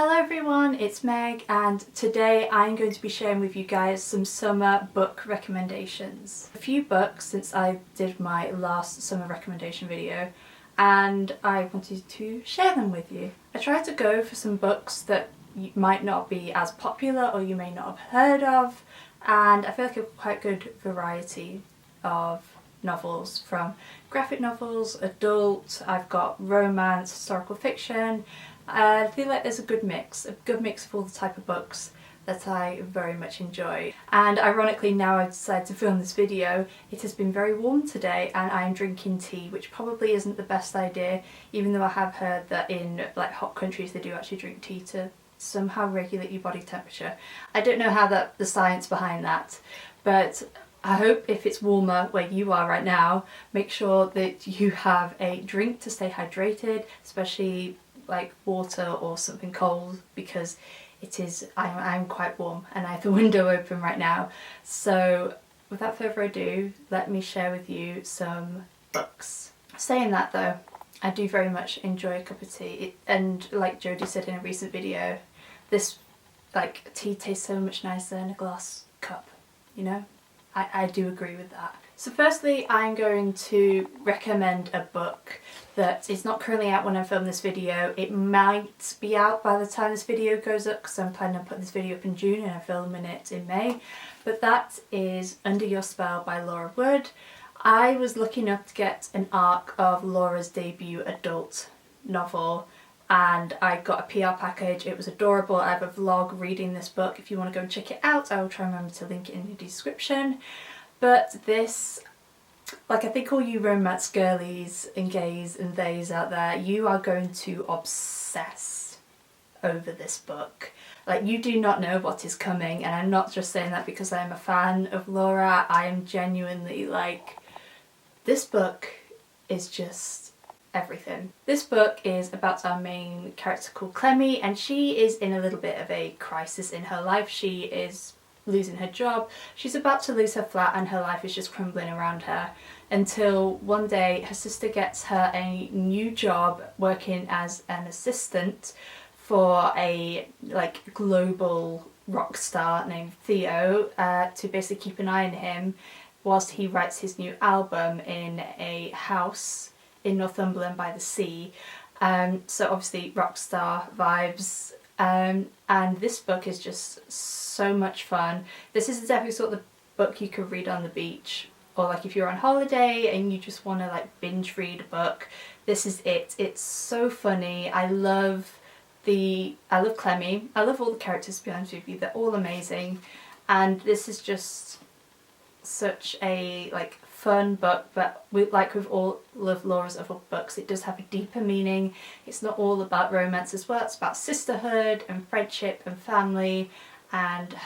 Hello everyone, it's Meg and today I'm going to be sharing with you guys some summer book recommendations. A few books since I did my last summer recommendation video and I wanted to share them with you. I tried to go for some books that might not be as popular or you may not have heard of, and I feel like a quite good variety of novels, from graphic novels, adult, I've got romance, historical fiction. I feel like there's a good mix of all the type of books that I very much enjoy. And ironically, now I've decided to film this video, it has been very warm today and I'm drinking tea, which probably isn't the best idea, even though I have heard that in like hot countries they do actually drink tea to somehow regulate your body temperature. I don't know how the science behind that, but I hope if it's warmer where you are right now, make sure that you have a drink to stay hydrated, especially like water or something cold, because it is, I'm quite warm and I have the window open right now. So without further ado, let me share with you some books. Saying that though, I do very much enjoy a cup of tea, and like Jodie said in a recent video, this like tea tastes so much nicer in a glass cup, you know? I do agree with that. So firstly, I'm going to recommend a book that is not currently out when I film this video. It might be out by the time this video goes up because I'm planning on putting this video up in June and I'm filming it in May. But that is Under Your Spell by Laura Wood. I was lucky enough to get an arc of Laura's debut adult novel and I got a PR package. It was adorable. I have a vlog reading this book. If you want to go and check it out, I will try and remember to link it in the description. But this, like, I think all you romance girlies and gays and theys out there, you are going to obsess over this book. Like, you do not know what is coming, and I'm not just saying that because I am a fan of Laura. I am genuinely like, this book is just everything. This book is about our main character called Clemmy, and she is in a little bit of a crisis in her life. She is losing her job, she's about to lose her flat, and her life is just crumbling around her until one day her sister gets her a new job working as an assistant for a like global rock star named Theo, to basically keep an eye on him whilst he writes his new album in a house in Northumberland by the sea. So obviously rock star vibes. And this book is just so much fun. This is definitely sort of the book you could read on the beach, or like if you're on holiday and you just want to like binge read a book, this is it. It's so funny. I love Clemmy. I love all the characters, to be honest with you. They're all amazing, and this is just such a like fun book. But with all of Laura's other books, it does have a deeper meaning. It's not all about romance as well. It's about sisterhood and friendship and family, and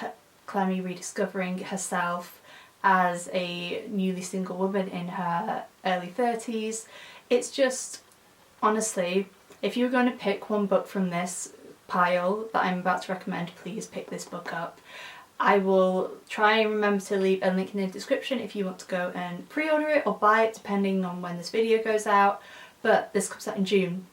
Clemmy rediscovering herself as a newly single woman in her early 30s. It's just, honestly, if you're going to pick one book from this pile that I'm about to recommend, please pick this book up. I will try and remember to leave a link in the description if you want to go and pre-order it or buy it, depending on when this video goes out. But this comes out in June.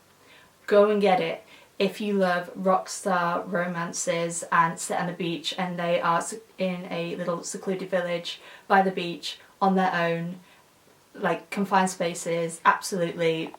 Go and get it if you love rock star romances and set on the beach, and they are in a little secluded village by the beach on their own, like confined spaces. Absolutely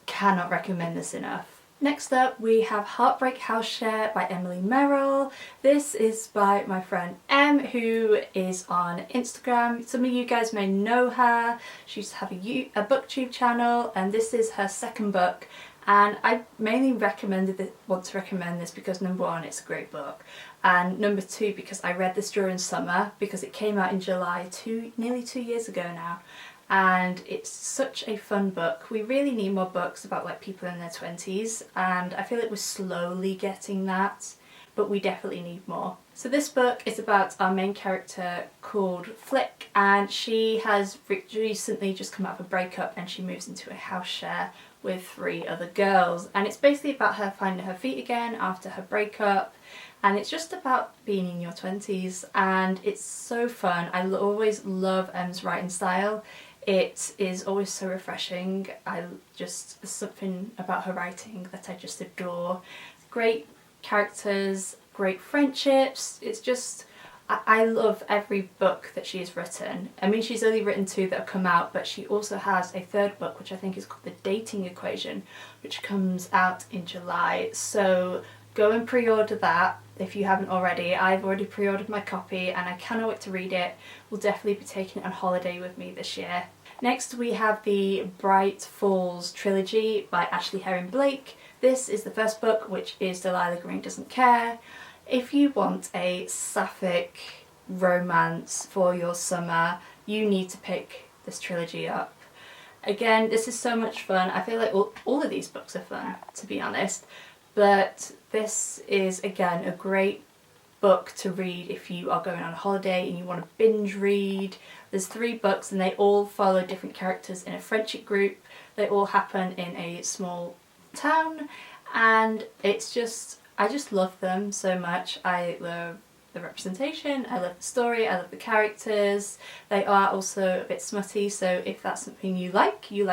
cannot recommend this enough. Next up we have Heartbreak Share by Emily Merrill. This is by my friend Em, who is on Instagram. Some of you guys may know her. She used to have a booktube channel, and this is her second book. And I mainly want to recommend this because number one, it's a great book, and number two, because I read this during summer, because it came out in July nearly 2 years ago now. And it's such a fun book. We really need more books about like people in their 20s, and I feel like we're slowly getting that, but we definitely need more. So this book is about our main character called Flick, and she has recently just come out of a breakup and she moves into a house share with 3 other girls, and it's basically about her finding her feet again after her breakup. And it's just about being in your 20s, and it's so fun. I always love Em's writing style. It is always so refreshing. There's something about her writing that I just adore. Great characters, great friendships. It's just, I love every book that she has written. I mean, she's only written 2 that have come out, but she also has a 3rd book, which I think is called The Dating Equation, which comes out in July. So go and pre-order that if you haven't already. I've already pre-ordered my copy and I cannot wait to read it. We'll definitely be taking it on holiday with me this year. Next we have the Bright Falls trilogy by Ashley Herring Blake. This is the first book, which is Delilah Green Doesn't Care. If you want a sapphic romance for your summer, you need to pick this trilogy up. Again, this is so much fun. I feel like all of these books are fun, to be honest, but this is again a great book to read if you are going on a holiday and you want to binge read. There's 3 books and they all follow different characters in a friendship group. They all happen in a small town, and it's just, I just love them so much. I love the representation, I love the story, I love the characters. They are also a bit smutty, so if that's something you like your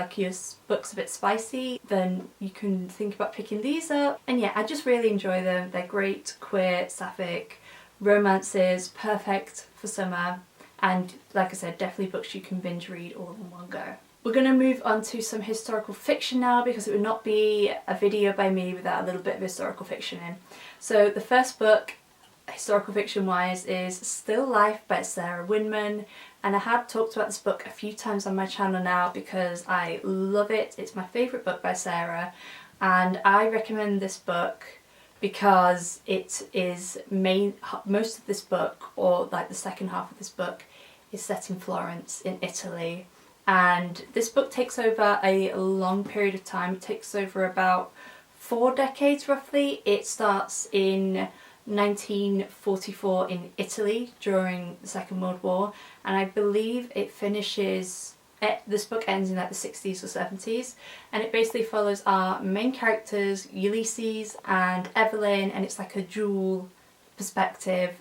books a bit spicy, then you can think about picking these up. And yeah, I just really enjoy them. They're great queer, sapphic romances, perfect for summer, and like I said, definitely books you can binge read all in one go. We're going to move on to some historical fiction now, because it would not be a video by me without a little bit of historical fiction in. So the first book, historical fiction wise, is Still Life by Sarah Winman, and I have talked about this book a few times on my channel now because I love it. It's my favourite book by Sarah, and I recommend this book because it is most of this book, or like the second half of this book, is set in Florence in Italy. And this book takes over a long period of time. It takes over about 4 decades roughly. It starts in 1944 in Italy during the Second World War, and I believe it finishes, this book ends in like the 60s or 70s, and it basically follows our main characters Ulysses and Evelyn, and it's like a dual perspective,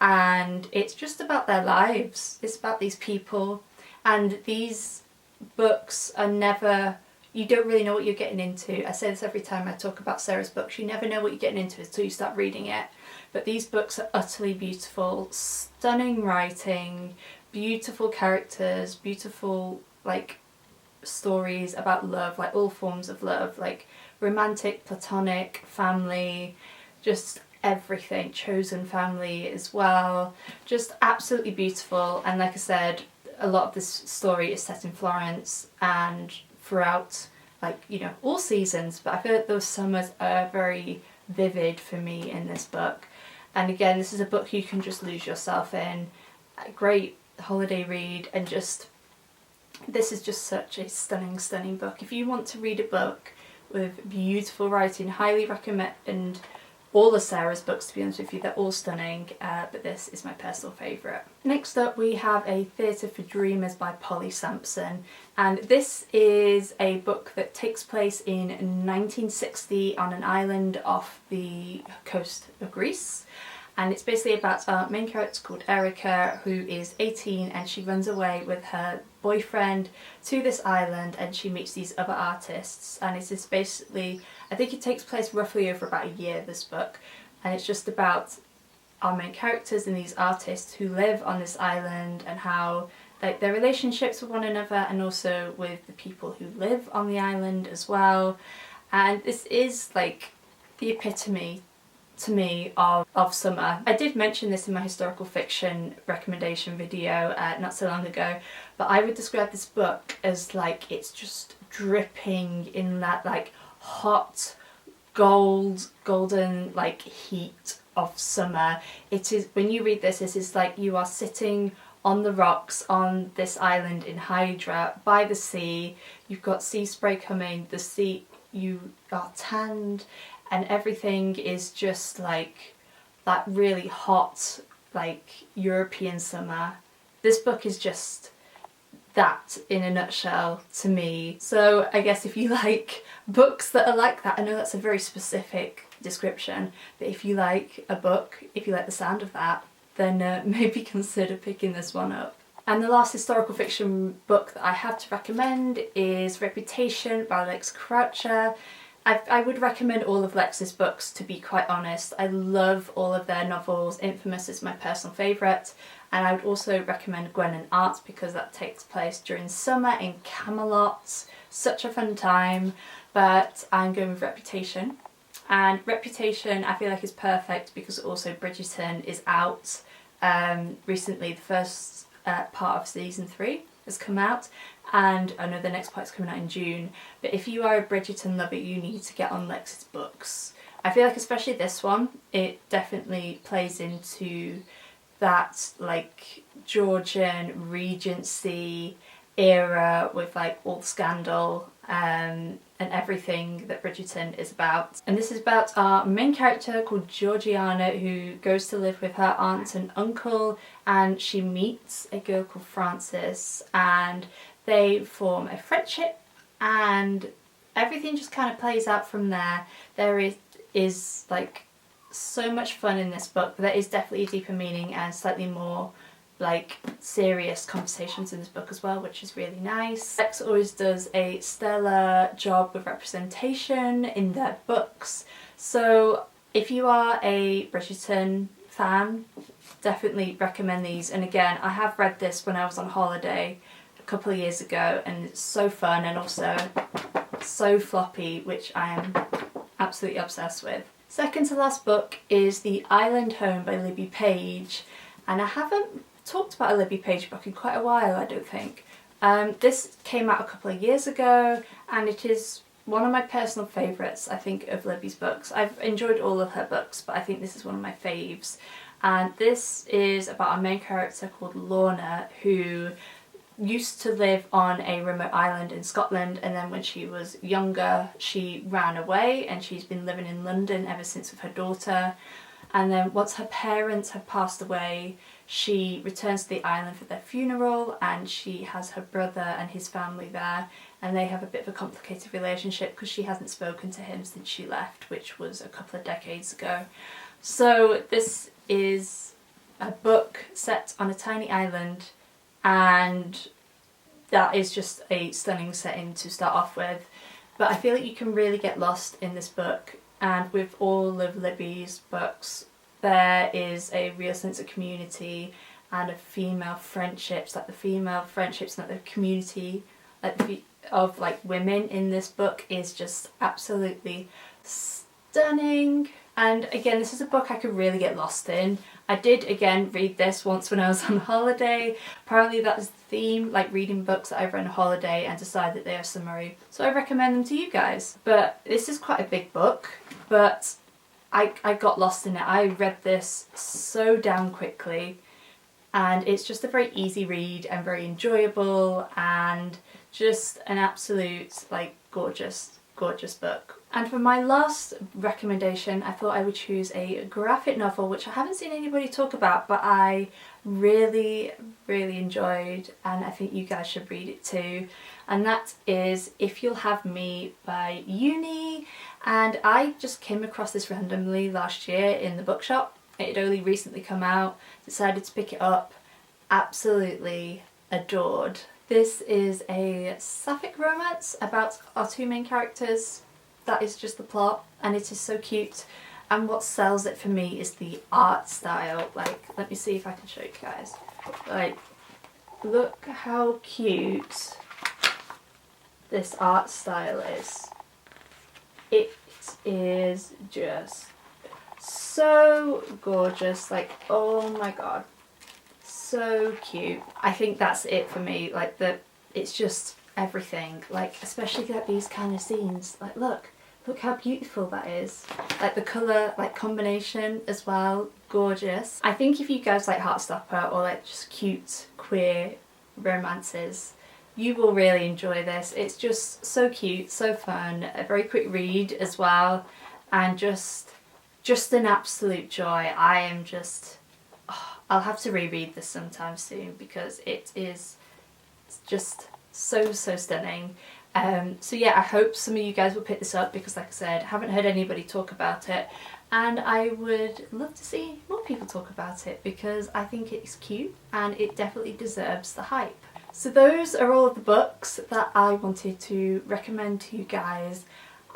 and it's just about their lives. It's about these people. And these books are never, you don't really know what you're getting into. I say this every time I talk about Sarah's books, you never know what you're getting into until you start reading it. But these books are utterly beautiful, stunning writing, beautiful characters, beautiful like stories about love, like all forms of love, like romantic, platonic, family, just everything, chosen family as well. Just absolutely beautiful. And like I said, a lot of this story is set in Florence and throughout, like, you know, all seasons, but I feel like those summers are very vivid for me in this book. And again, this is a book you can just lose yourself in. A great holiday read, and just, this is just such a stunning, stunning book. If you want to read a book with beautiful writing, highly recommend all of Sarah's books, to be honest with you. They're all stunning, but this is my personal favourite. Next up we have A Theatre for Dreamers by Polly Sampson, and this is a book that takes place in 1960 on an island off the coast of Greece. And it's basically about our main character called Erica, who is 18, and she runs away with her boyfriend to this island, and she meets these other artists. And it's just basically, I think it takes place roughly over about a year, this book, and it's just about our main characters and these artists who live on this island, and how like their relationships with one another, and also with the people who live on the island as well. And this is like the epitome to me of summer. I did mention this in my historical fiction recommendation video not so long ago, but I would describe this book as like, it's just dripping in that like hot golden like heat of summer. It is, when you read this, is like you are sitting on the rocks on this island in Hydra by the sea. You've got sea spray coming, the sea, you are tanned, and everything is just like that really hot, like European summer. This book is just that in a nutshell to me. So I guess if you like books that are like that, I know that's a very specific description, but if you like a book, if you like the sound of that, then maybe consider picking this one up. And the last historical fiction book that I have to recommend is Reputation by Alex Croucher. I would recommend all of Lex's books, to be quite honest. I love all of their novels. Infamous is my personal favourite, and I would also recommend Gwen and Art because that takes place during summer in Camelot. Such a fun time. But I'm going with Reputation, and Reputation I feel like is perfect because also Bridgerton is out recently. The first part of season 3 has come out, and I know the next part's coming out in June. But if you are a Bridgerton lover, you need to get on Lex's books. I feel like especially this one, it definitely plays into that like Georgian Regency era with like all the scandal and everything that Bridgerton is about. And this is about our main character called Georgiana, who goes to live with her aunt and uncle, and she meets a girl called Frances, and they form a friendship, and everything just kind of plays out from there. There is like so much fun in this book, but there is definitely a deeper meaning and slightly more like serious conversations in this book as well, which is really nice. Lex always does a stellar job with representation in their books, so if you are a Bridgerton fan, definitely recommend these. And again, I have read this when I was on holiday a couple of years ago, and it's so fun and also so floppy, which I am absolutely obsessed with. Second to last book is The Island Home by Libby Page, and I haven't talked about a Libby Page book in quite a while, I don't think. This came out a couple of years ago, and it is one of my personal favourites, I think, of Libby's books. I've enjoyed all of her books, but I think this is one of my faves. And this is about a main character called Lorna, who used to live on a remote island in Scotland, and then when she was younger she ran away, and she's been living in London ever since with her daughter. And then once her parents have passed away, she returns to the island for their funeral, and she has her brother and his family there, and they have a bit of a complicated relationship because she hasn't spoken to him since she left, which was a couple of decades ago. So this is a book set on a tiny island, and that is just a stunning setting to start off with. But I feel like you can really get lost in this book, and with all of Libby's books there is a real sense of community and of female friendships, like the female friendships and like the community of like women in this book is just absolutely stunning. And again, this is a book I could really get lost in. I did again read this once when I was on holiday. Apparently that is the theme, like reading books that I've read on holiday and decide that they are summary. So I recommend them to you guys. But this is quite a big book, but I got lost in it. I read this so damn quickly, and it's just a very easy read and very enjoyable and just an absolute like gorgeous book. And for my last recommendation, I thought I would choose a graphic novel which I haven't seen anybody talk about, but I really enjoyed, and I think you guys should read it too. And that is If You'll Have Me by Youll. And I just came across this randomly last year in the bookshop. It had only recently come out, decided to pick it up, absolutely adored. This is a sapphic romance about our two main characters. That is just the plot, and it is so cute. And what sells it for me is the art style. Like, let me see if I can show you guys. Like, look how cute this art style is. It is just so gorgeous. Like, oh my god, so cute. I think that's it for me. Like, it's just everything. Like, especially like these kind of scenes. Like, look how beautiful that is. Like the colour like combination as well, gorgeous. I think if you guys like Heartstopper or like just cute queer romances, you will really enjoy this. It's just so cute, so fun, a very quick read as well, and just an absolute joy. I am just, I'll have to reread this sometime soon because it is just so stunning. So yeah, I hope some of you guys will pick this up because, like I said, I haven't heard anybody talk about it, and I would love to see more people talk about it because I think it's cute and it definitely deserves the hype. So those are all of the books that I wanted to recommend to you guys.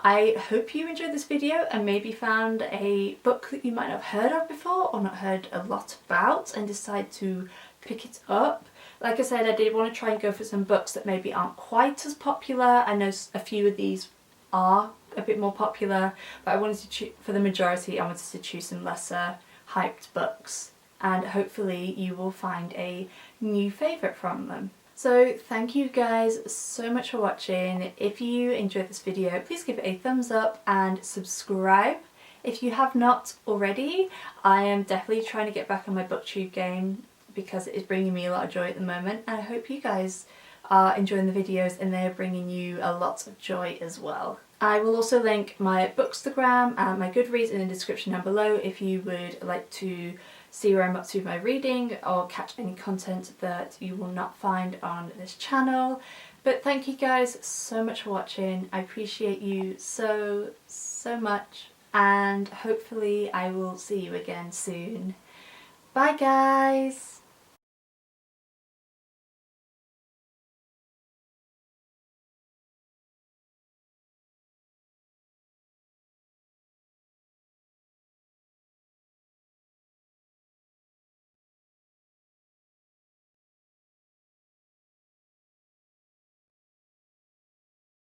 I hope you enjoyed this video and maybe found a book that you might not have heard of before or not heard a lot about and decide to pick it up. Like I said, I did want to try and go for some books that maybe aren't quite as popular. I know a few of these are a bit more popular, but I wanted to for the majority I wanted to choose some lesser hyped books, and hopefully you will find a new favourite from them. So thank you guys so much for watching. If you enjoyed this video, please give it a thumbs up and subscribe. If you have not already, I am definitely trying to get back on my booktube game because it is bringing me a lot of joy at the moment, and I hope you guys are enjoying the videos and they're bringing you a lot of joy as well. I will also link my Bookstagram and my Goodreads in the description down below if you would like to see where I'm up to with my reading or catch any content that you will not find on this channel. But thank you guys so much for watching. I appreciate you so much, and hopefully I will see you again soon. Bye guys!